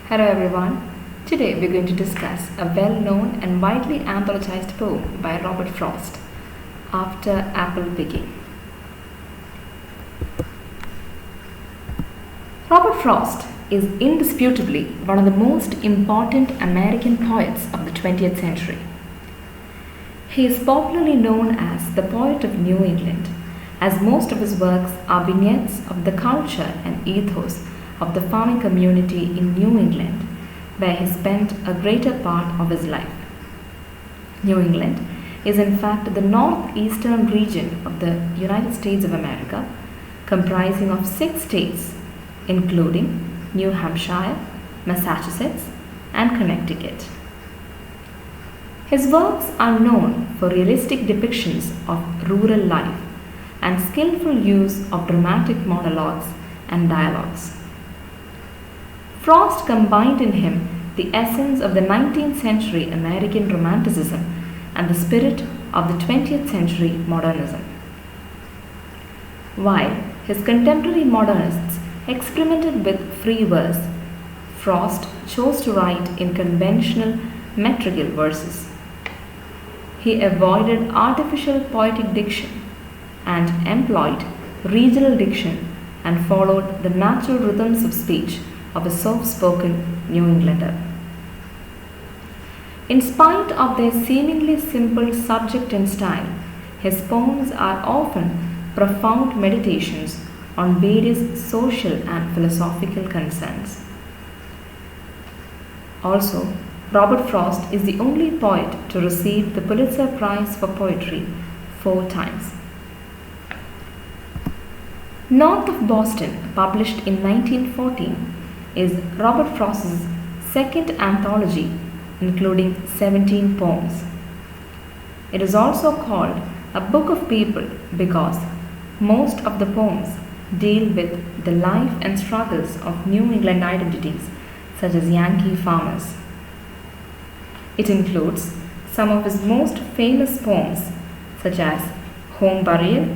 Hello everyone. Today we're going to discuss a well-known and widely anthologized poem by Robert Frost, After Apple Picking. Robert Frost is indisputably one of the most important American poets of the 20th century. He is popularly known as the poet of New England, as most of his works are vignettes of the culture and ethos of the farming community in New England, where he spent a greater part of his life. New England is in fact the northeastern region of the United States of America, comprising of 6 states, including New Hampshire, Massachusetts, and Connecticut. His works are known for realistic depictions of rural life and skillful use of dramatic monologues and dialogues. Frost combined in him the essence of the 19th century American Romanticism and the spirit of the 20th century Modernism. While his contemporary modernists experimented with free verse, Frost chose to write in conventional metrical verses. He avoided artificial poetic diction and employed regional diction and followed the natural rhythms of speech of a soft-spoken New Englander. In spite of their seemingly simple subject and style, his poems are often profound meditations on various social and philosophical concerns. Also, Robert Frost is the only poet to receive the Pulitzer Prize for Poetry 4 times. North of Boston, published in 1914, is Robert Frost's second anthology, including 17 poems. It is also called a book of people because most of the poems deal with the life and struggles of New England identities such as Yankee farmers. It includes some of his most famous poems such as Home Burial,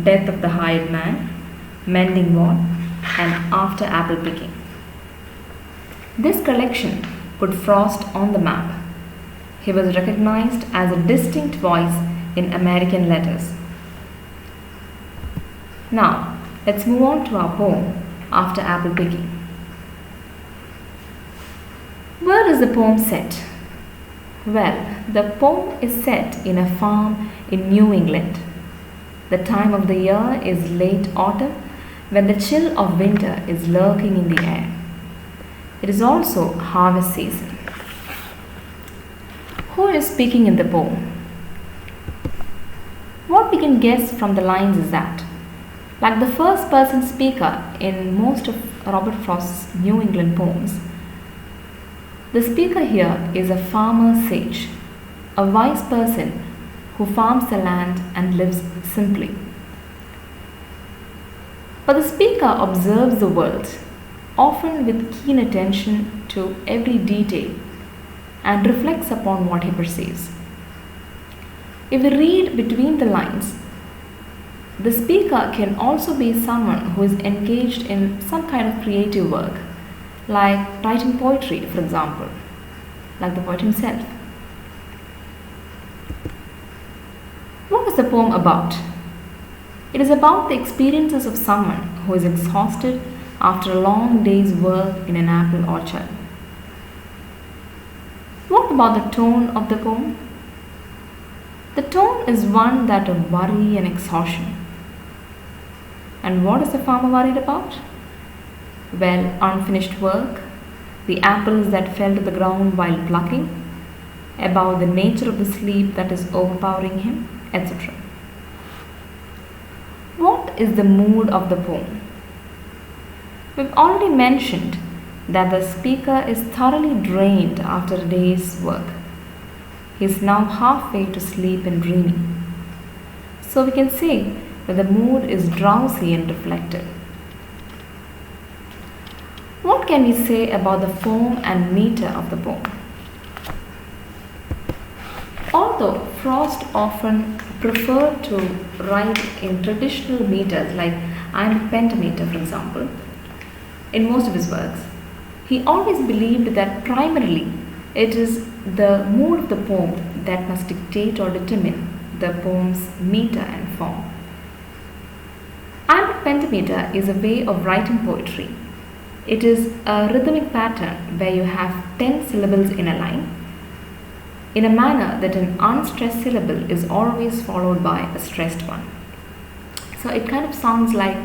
Death of the Hired Man, Mending Wall, and After Apple Picking. This collection put Frost on the map. He was recognized as a distinct voice in American letters. Now, let's move on to our poem, After Apple Picking. Where is the poem set? Well, the poem is set in a farm in New England. The time of the year is late autumn, when the chill of winter is lurking in the air. It is also harvest season. Who is speaking in the poem? What we can guess from the lines is that, like the first person speaker in most of Robert Frost's New England poems, the speaker here is a farmer sage, a wise person who farms the land and lives simply. But the speaker observes the world, often with keen attention to every detail, and reflects upon what he perceives. If we read between the lines, the speaker can also be someone who is engaged in some kind of creative work, like writing poetry, for example, like the poet himself. What is the poem about? It is about the experiences of someone who is exhausted after a long day's work in an apple orchard. What about the tone of the poem? The tone is one that of worry and exhaustion. And what is the farmer worried about? Well, unfinished work, the apples that fell to the ground while plucking, about the nature of the sleep that is overpowering him, etc. What is the mood of the poem? We've already mentioned that the speaker is thoroughly drained after a day's work. He is now halfway to sleep and dreaming. So we can say that the mood is drowsy and reflective. What can we say about the form and meter of the poem? Although Frost often preferred to write in traditional meters like iambic pentameter, for example, in most of his works, He always believed that primarily it is the mood of the poem that must dictate or determine the poem's meter and form. Iambic pentameter is a way of writing poetry. It is a rhythmic pattern where you have 10 syllables in a line in a manner that an unstressed syllable is always followed by a stressed one. So it kind of sounds like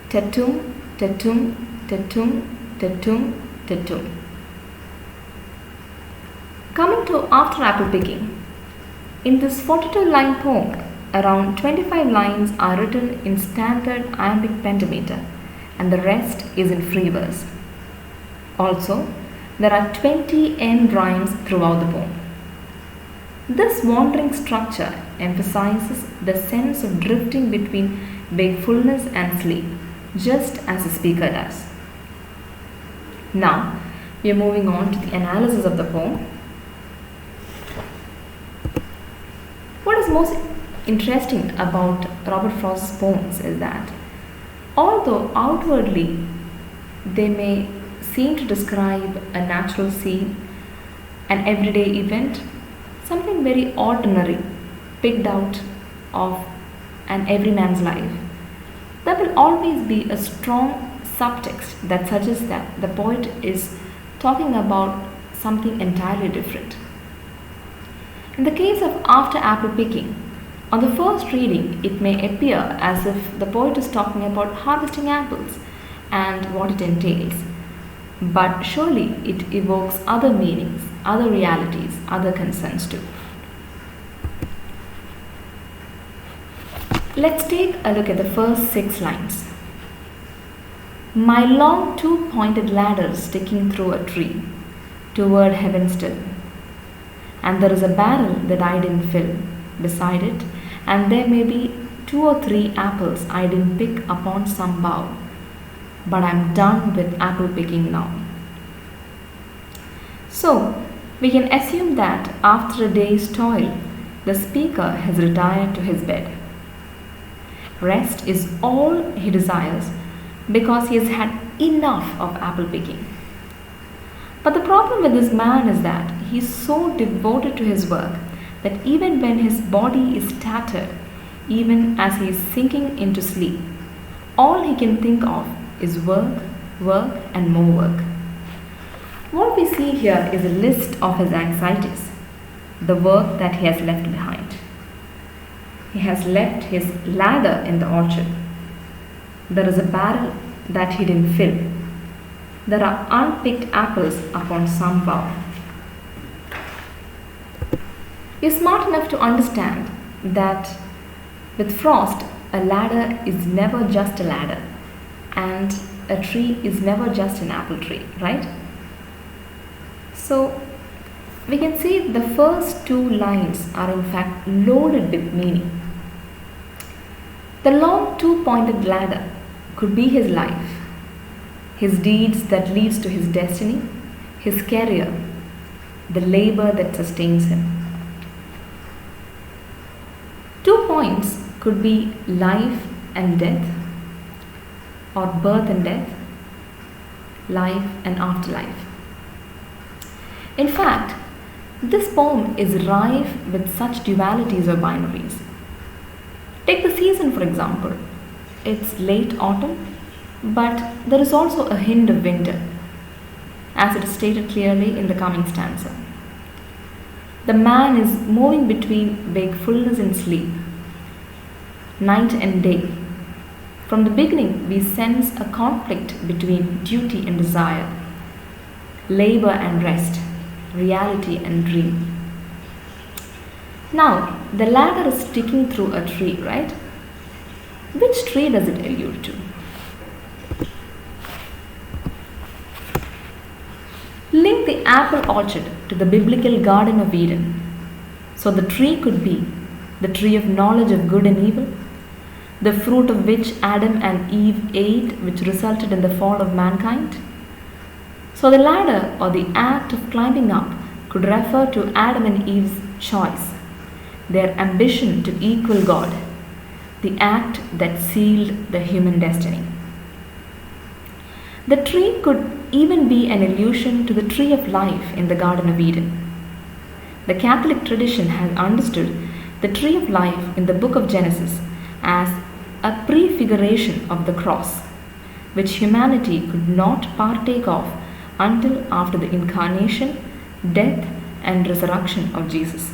tetum, tetum, tetum, tetum, tetum. Coming to After Apple Picking. In this 42-line poem, around 25 lines are written in standard iambic pentameter and the rest is in free verse. Also, there are 20 end rhymes throughout the poem. This wandering structure emphasizes the sense of drifting between wakefulness and sleep, just as the speaker does. Now, we are moving on to the analysis of the poem. What is most interesting about Robert Frost's poems is that although outwardly they may seem to describe a natural scene, an everyday event, something very ordinary picked out of an everyman's life, there will always be a strong subtext that suggests that the poet is talking about something entirely different. In the case of After Apple Picking, on the first reading, it may appear as if the poet is talking about harvesting apples and what it entails. But surely it evokes other meanings, other realities, other concerns too. Let's take a look at the first 6 lines. My long 2-pointed ladder sticking through a tree toward heaven still. And there is a barrel that I didn't fill beside it, and there may be 2 or 3 apples I didn't pick upon some bough. But I'm done with apple picking now. So, we can assume that after a day's toil, the speaker has retired to his bed. Rest is all he desires because he has had enough of apple picking. But the problem with this man is that he is so devoted to his work that even when his body is tattered, even as he is sinking into sleep, all he can think of is work, work, and more work. What we see here is a list of his anxieties, the work that he has left behind. He has left his ladder in the orchard. There is a barrel that he didn't fill. There are unpicked apples upon some bough. We are smart enough to understand that with Frost, a ladder is never just a ladder, and a tree is never just an apple tree, right? So, we can see the first 2 lines are in fact loaded with meaning. The long 2-pointed ladder could be his life, his deeds that leads to his destiny, his career, the labor that sustains him. 2 points could be life and death, or birth and death, life and afterlife. In fact, this poem is rife with such dualities or binaries. Take the season for example. It's late autumn, but there is also a hint of winter, as it is stated clearly in the coming stanza. The man is moving between wakefulness and sleep, night and day. From the beginning, we sense a conflict between duty and desire, labor and rest, reality and dream. Now, the ladder is sticking through a tree, right? Which tree does it allude to? Link the apple orchard to the biblical Garden of Eden. So the tree could be the tree of knowledge of good and evil, the fruit of which Adam and Eve ate, which resulted in the fall of mankind. So the ladder or the act of climbing up could refer to Adam and Eve's choice, their ambition to equal God, the act that sealed the human destiny. The tree could even be an allusion to the tree of life in the Garden of Eden. The Catholic tradition has understood the tree of life in the book of Genesis as a prefiguration of the cross, which humanity could not partake of until after the incarnation, death, and resurrection of Jesus.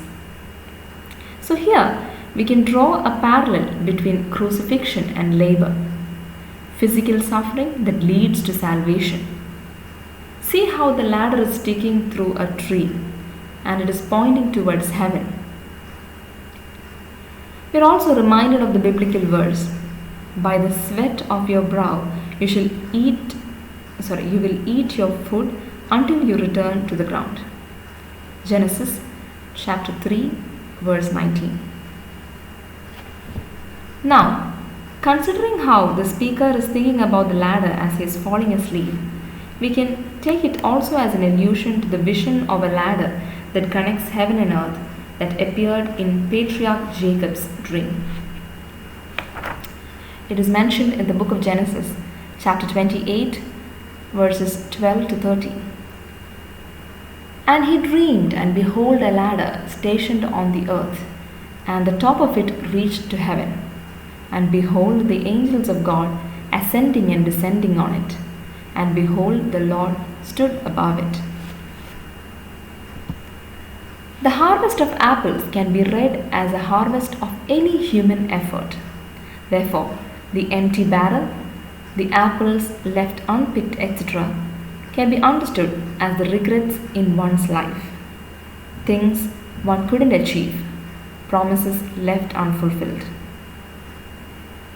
So, here we can draw a parallel between crucifixion and labor, physical suffering that leads to salvation. See how the ladder is sticking through a tree and it is pointing towards heaven. We are also reminded of the biblical verse, by the sweat of your brow you will eat your food until you return to the ground. Genesis chapter 3 verse 19. Now, considering how the speaker is thinking about the ladder as he is falling asleep, we can take it also as an allusion to the vision of a ladder that connects heaven and earth that appeared in patriarch Jacob's dream. It is mentioned in the book of Genesis, chapter 28, verses 12 to 13. And he dreamed, and behold, a ladder stationed on the earth, and the top of it reached to heaven. And behold, the angels of God ascending and descending on it. And behold, the Lord stood above it. The harvest of apples can be read as a harvest of any human effort. Therefore, the empty barrel, the apples left unpicked, etc., can be understood as the regrets in one's life, things one couldn't achieve, promises left unfulfilled.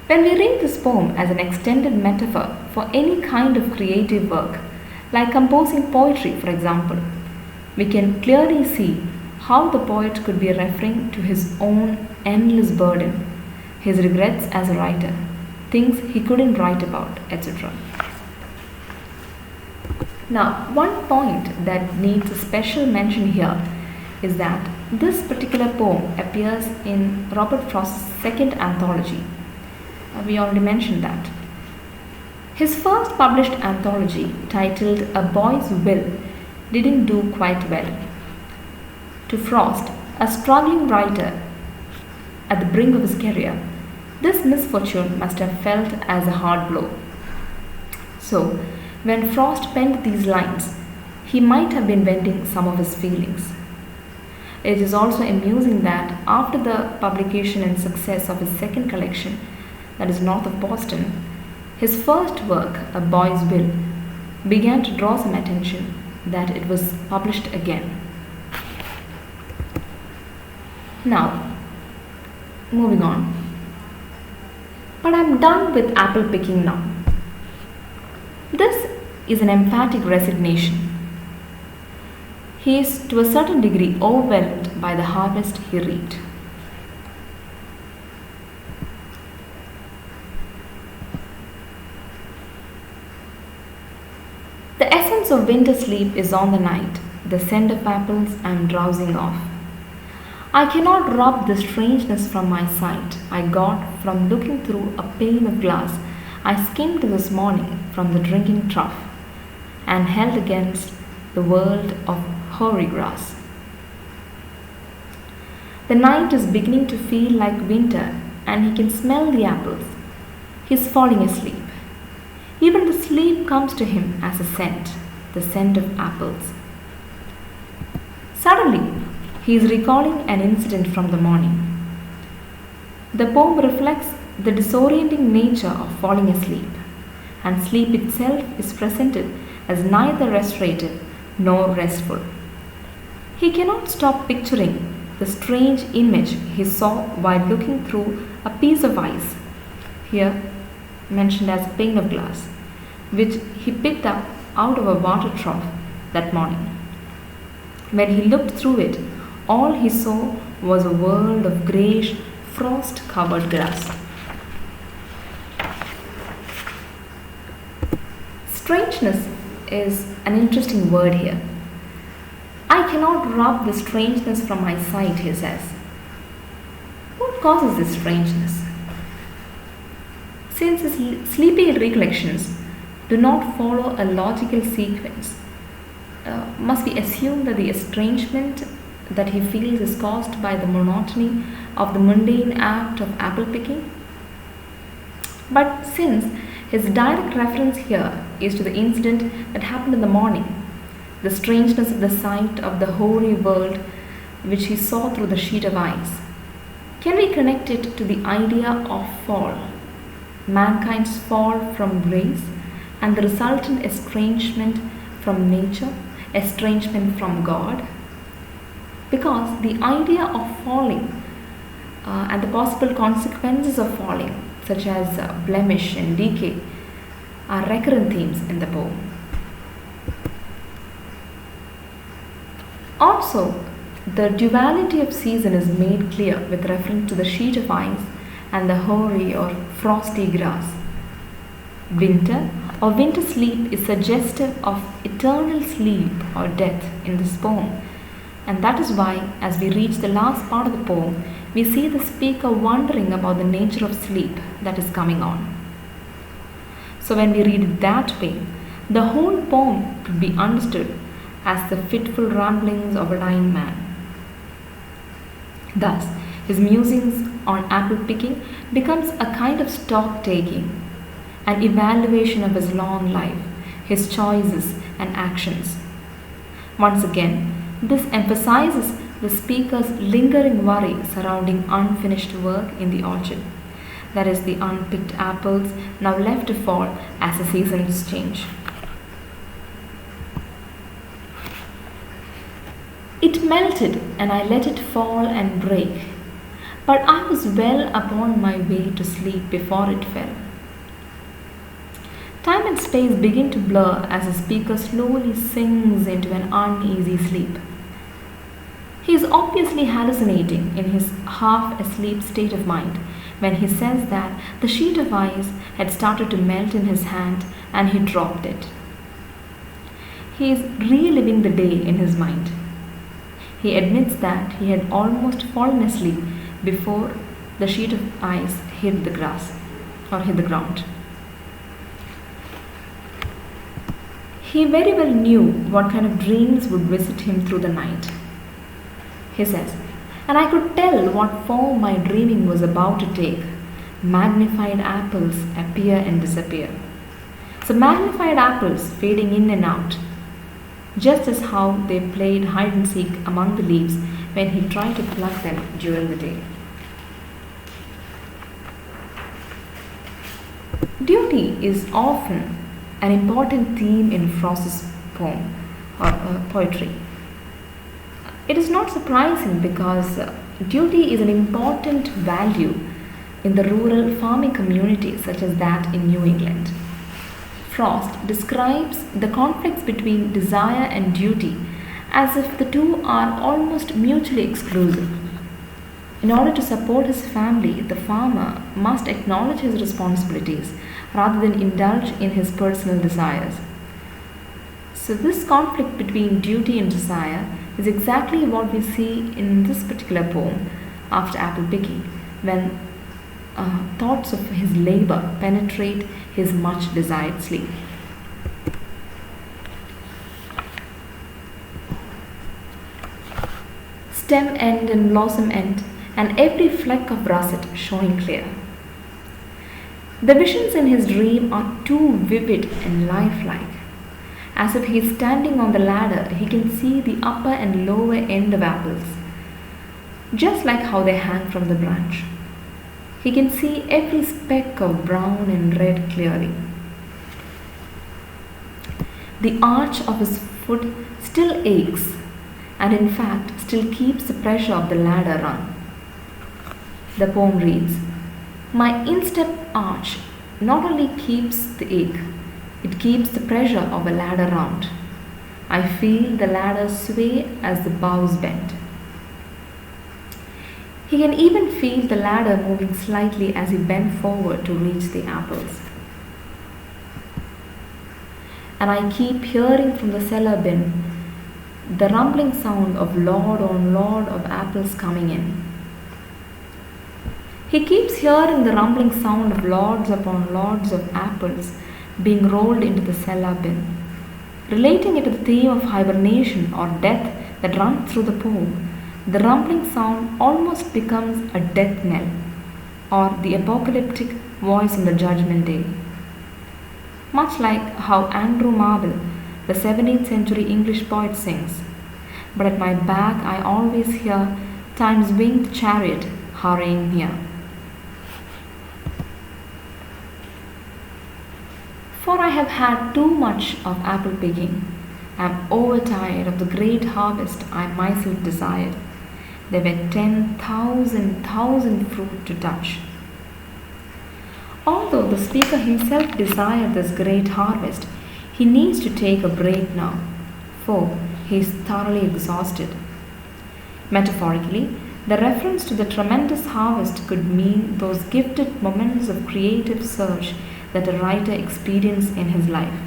When we read this poem as an extended metaphor for any kind of creative work, like composing poetry, for example, we can clearly see how the poet could be referring to his own endless burden, his regrets as a writer, things he couldn't write about, etc. Now, one point that needs a special mention here is that this particular poem appears in Robert Frost's second anthology. We already mentioned that. His first published anthology, titled A Boy's Will, didn't do quite well. To Frost, a struggling writer at the brink of his career, this misfortune must have felt as a hard blow. So, when Frost penned these lines, he might have been venting some of his feelings. It is also amusing that after the publication and success of his second collection, that is North of Boston, his first work, A Boy's Will, began to draw some attention that it was published again. Now, moving on. But I'm done with apple picking now. This is an emphatic resignation. He is to a certain degree overwhelmed by the harvest he reaped. The essence of winter sleep is on the night, the scent of apples I am drowsing off. I cannot rub the strangeness from my sight I got from looking through a pane of glass I skimmed this morning from the drinking trough and held against the world of hoary grass. The night is beginning to feel like winter and he can smell the apples. He is falling asleep. Even the sleep comes to him as a scent, the scent of apples. Suddenly, he is recalling an incident from the morning. The poem reflects the disorienting nature of falling asleep, and sleep itself is presented as neither restorative nor restful. He cannot stop picturing the strange image he saw while looking through a piece of ice, here mentioned as a pane of glass, which he picked up out of a water trough that morning. When he looked through it, all he saw was a world of greyish, frost-covered glass. Strangeness is an interesting word here. I cannot rub the strangeness from my sight, he says. What causes this strangeness? Since his sleepy recollections, do not follow a logical sequence. Must we assume that the estrangement that he feels is caused by the monotony of the mundane act of apple picking? But since his direct reference here is to the incident that happened in the morning, the strangeness of the sight of the hoary world which he saw through the sheet of ice, can we connect it to the idea of fall, mankind's fall from grace, and the resultant estrangement from nature, estrangement from God? Because the idea of falling and the possible consequences of falling, such as blemish and decay, are recurrent themes in the poem. Also, the duality of season is made clear with reference to the sheet of ice and the hoary or frosty grass. Winter or winter sleep is suggestive of eternal sleep or death in this poem, and that is why, as we reach the last part of the poem, we see the speaker wondering about the nature of sleep that is coming on. So, when we read it that way, the whole poem could be understood as the fitful ramblings of a dying man. Thus, his musings on apple picking becomes a kind of stock taking, an evaluation of his long life, his choices and actions. Once again, this emphasizes the speaker's lingering worry surrounding unfinished work in the orchard, that is, the unpicked apples now left to fall as the seasons change. It melted, and I let it fall and break, but I was well upon my way to sleep before it fell. Time and space begin to blur as the speaker slowly sinks into an uneasy sleep. He is obviously hallucinating in his half-asleep state of mind when he says that the sheet of ice had started to melt in his hand and he dropped it. He is reliving the day in his mind. He admits that he had almost fallen asleep before the sheet of ice hit the grass or hit the ground. He very well knew what kind of dreams would visit him through the night. He says, and I could tell what form my dreaming was about to take. Magnified apples appear and disappear. So magnified apples fading in and out, just as how they played hide and seek among the leaves when he tried to pluck them during the day. Duty is often an important theme in Frost's poem or poetry. It is not surprising because duty is an important value in the rural farming communities such as that in New England. Frost describes the conflicts between desire and duty as if the two are almost mutually exclusive. In order to support his family, the farmer must acknowledge his responsibilities rather than indulge in his personal desires. So, this conflict between duty and desire is exactly what we see in this particular poem after apple picking, when thoughts of his labor penetrate his much desired sleep. Stem end and blossom end, and every fleck of russet showing clear. The visions in his dream are too vivid and lifelike. As if he is standing on the ladder, he can see the upper and lower end of apples, just like how they hang from the branch. He can see every speck of brown and red clearly. The arch of his foot still aches, and in fact still keeps the pressure of the ladder rung. The poem reads, my instep arch not only keeps the ache, it keeps the pressure of a ladder round. I feel the ladder sway as the boughs bend. He can even feel the ladder moving slightly as he bent forward to reach the apples. And I keep hearing from the cellar bin the rumbling sound of load on load of apples coming in. He keeps hearing the rumbling sound of loads upon loads of apples being rolled into the cellar bin. Relating it to the theme of hibernation or death that runs through the poem, the rumbling sound almost becomes a death knell or the apocalyptic voice on the judgment day. Much like how Andrew Marvell, the 17th century English poet, sings, "But at my back I always hear time's winged chariot hurrying near." For I have had too much of apple picking. I am overtired of the great harvest I myself desired. There were 10,000 fruit to touch. Although the speaker himself desired this great harvest, he needs to take a break now, for he is thoroughly exhausted. Metaphorically, the reference to the tremendous harvest could mean those gifted moments of creative surge that a writer experiences in his life.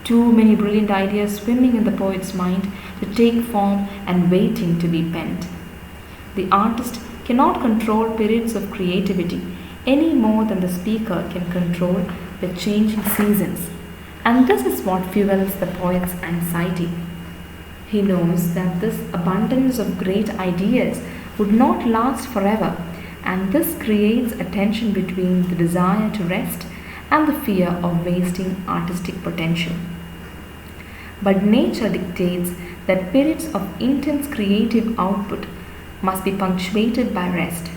Too many brilliant ideas swimming in the poet's mind to take form and waiting to be penned. The artist cannot control periods of creativity any more than the speaker can control the changing seasons, and this is what fuels the poet's anxiety. He knows that this abundance of great ideas would not last forever, and this creates a tension between the desire to rest and the fear of wasting artistic potential. But nature dictates that periods of intense creative output must be punctuated by rest,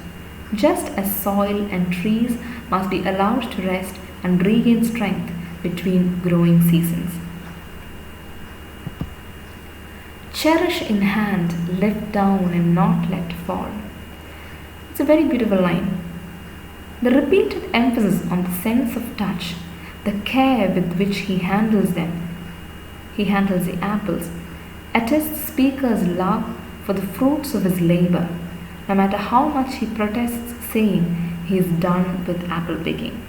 just as soil and trees must be allowed to rest and regain strength between growing seasons. Cherish in hand, lift down and not let fall. It's a very beautiful line. The repeated emphasis on the sense of touch, the care with which he handles the apples, attests the speaker's love for the fruits of his labor, no matter how much he protests, saying he is done with apple picking.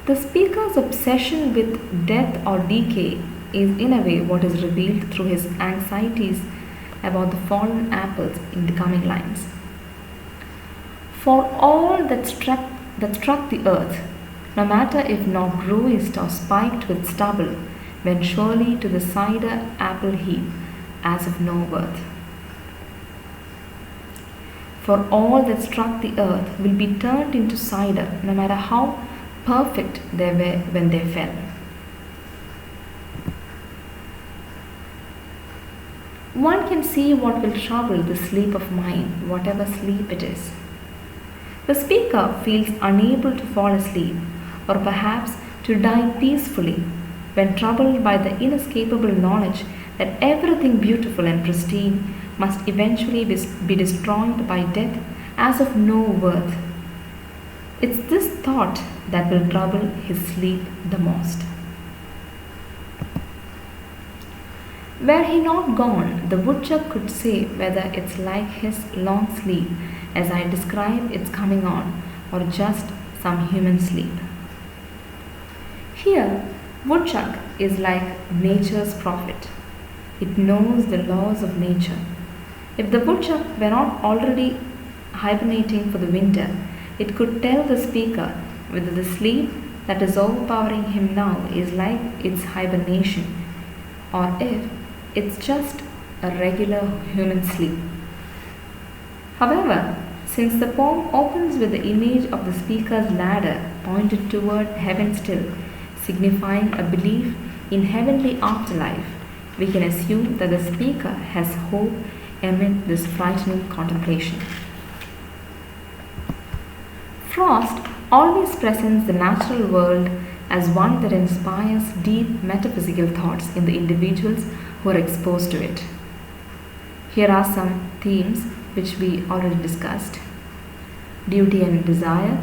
The speaker's obsession with death or decay is in a way what is revealed through his anxieties about the fallen apples in the coming lines. For all that struck the earth, no matter if not bruised or spiked with stubble, went surely to the cider apple heap as of no worth. For all that struck the earth will be turned into cider, no matter how perfect they were when they fell. One can see what will trouble the sleep of mine, whatever sleep it is. The speaker feels unable to fall asleep, or perhaps to die peacefully, when troubled by the inescapable knowledge that everything beautiful and pristine must eventually be destroyed by death as of no worth. It's this thought that will trouble his sleep the most. Were he not gone, the woodchuck could say whether it's like his long sleep as I describe its coming on, or just some human sleep. Here, woodchuck is like nature's prophet. It knows the laws of nature. If the woodchuck were not already hibernating for the winter, it could tell the speaker whether the sleep that is overpowering him now is like its hibernation, or if it's just a regular human sleep. However, since the poem opens with the image of the speaker's ladder pointed toward heaven still, signifying a belief in heavenly afterlife, we can assume that the speaker has hope amid this frightening contemplation. Frost always presents the natural world as one that inspires deep metaphysical thoughts in the individuals who are exposed to it. Here are some themes which we already discussed: duty and desire,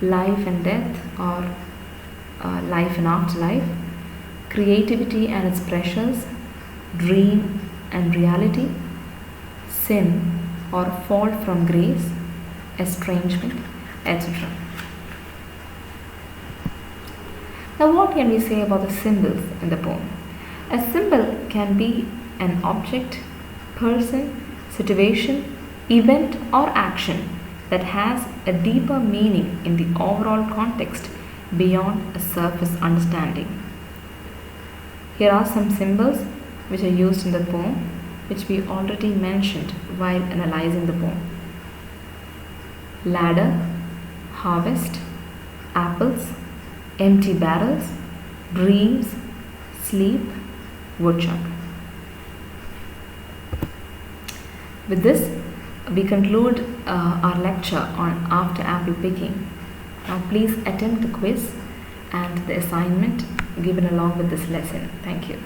life and death, or life and afterlife, creativity and its pressures, dream and reality, sin or fall from grace, estrangement, etc. Now, what can we say about the symbols in the poem? A symbol can be an object, person, situation, event, or action that has a deeper meaning in the overall context beyond a surface understanding. Here are some symbols which are used in the poem, which we already mentioned while analyzing the poem. Ladder, harvest, apples, empty barrels, dreams, sleep, woodchuck. With this, we conclude our lecture on after apple picking. Now please attempt the quiz and the assignment given along with this lesson. Thank you.